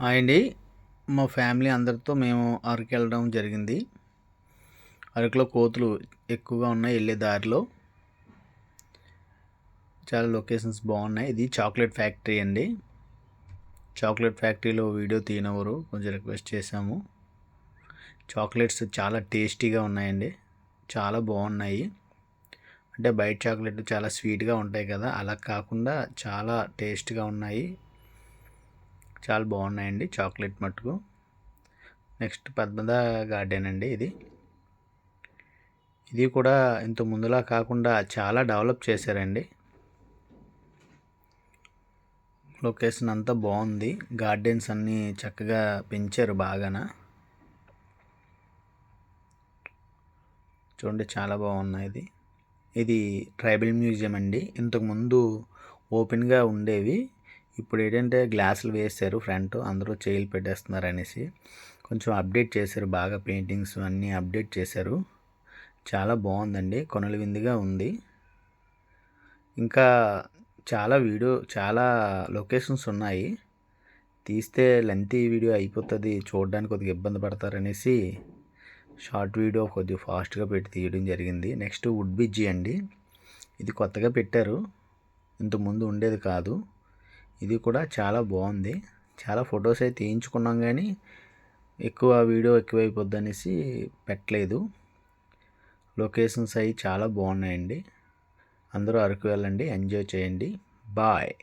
Hi అండి. మా family అందరితో మేము అరకు వెళ్ళడం జరిగింది. అరకులో కోతులు ఎక్కువగా ఉన్నాయి. వెళ్ళే దారిలో చాలా లొకేషన్స్ బాగున్నాయి. ఇది చాక్లెట్ ఫ్యాక్టరీ అండి. చాక్లెట్ ఫ్యాక్టరీలో వీడియో తీయనవరు కొంచెం రిక్వెస్ట్ చేశాము. చాక్లెట్స్ చాలా టేస్టీగా ఉన్నాయండి. చాలా బాగున్నాయి. అంటే బయట చాక్లెట్ చాలా స్వీట్గా ఉంటాయి కదా, అలా కాకుండా చాలా టేస్ట్గా ఉన్నాయి. చాలా బాగున్నాయండి చాక్లెట్ మట్టుకు. నెక్స్ట్ పద్మద గార్డెన్ అండి. ఇది కూడా ఇంత ముందులా కాకుండా చాలా డెవలప్ చేశారండి. లొకేషన్ అంతా బాగుంది. గార్డెన్స్ అన్నీ చక్కగా పెంచారు బాగాన. చూడండి చాలా బాగున్నాయి. ఇది ట్రైబల్ మ్యూజియం అండి. ఇంతకుముందు ఓపెన్గా ఉండేవి. ఇప్పుడు ఏంటంటే గ్లాసులు వేశారు ఫ్రంట్, అందరూ చైర్లు పెట్టేస్తున్నారు అనేసి కొంచెం అప్డేట్ చేశారు. బాగా పెయింటింగ్స్ అన్నీ అప్డేట్ చేశారు. చాలా బాగుందండి. కొనల విందుగా ఉంది. ఇంకా చాలా లొకేషన్స్ ఉన్నాయి. తీస్తే లెంతీ వీడియో అయిపోతుంది, చూడడానికి కొద్దిగా ఇబ్బంది పడతారనేసి షార్ట్ వీడియో కొద్దిగా ఫాస్ట్గా పెట్టి తీయడం జరిగింది. నెక్స్ట్ వుడ్ బ్రిడ్జి అండి. ఇది కొత్తగా పెట్టారు, ఇంతకుముందు ఉండేది కాదు. ఇది కూడా చాలా బాగుంది. చాలా ఫొటోస్ అయితే తీయించుకున్నాం, కానీ ఎక్కువ వీడియో ఎక్కువైపోద్ది అనేసి పెట్టలేదు. లొకేషన్స్ అవి చాలా బాగున్నాయండి. అందరూ అరకు వెళ్ళండి, ఎంజాయ్ చేయండి. బాయ్.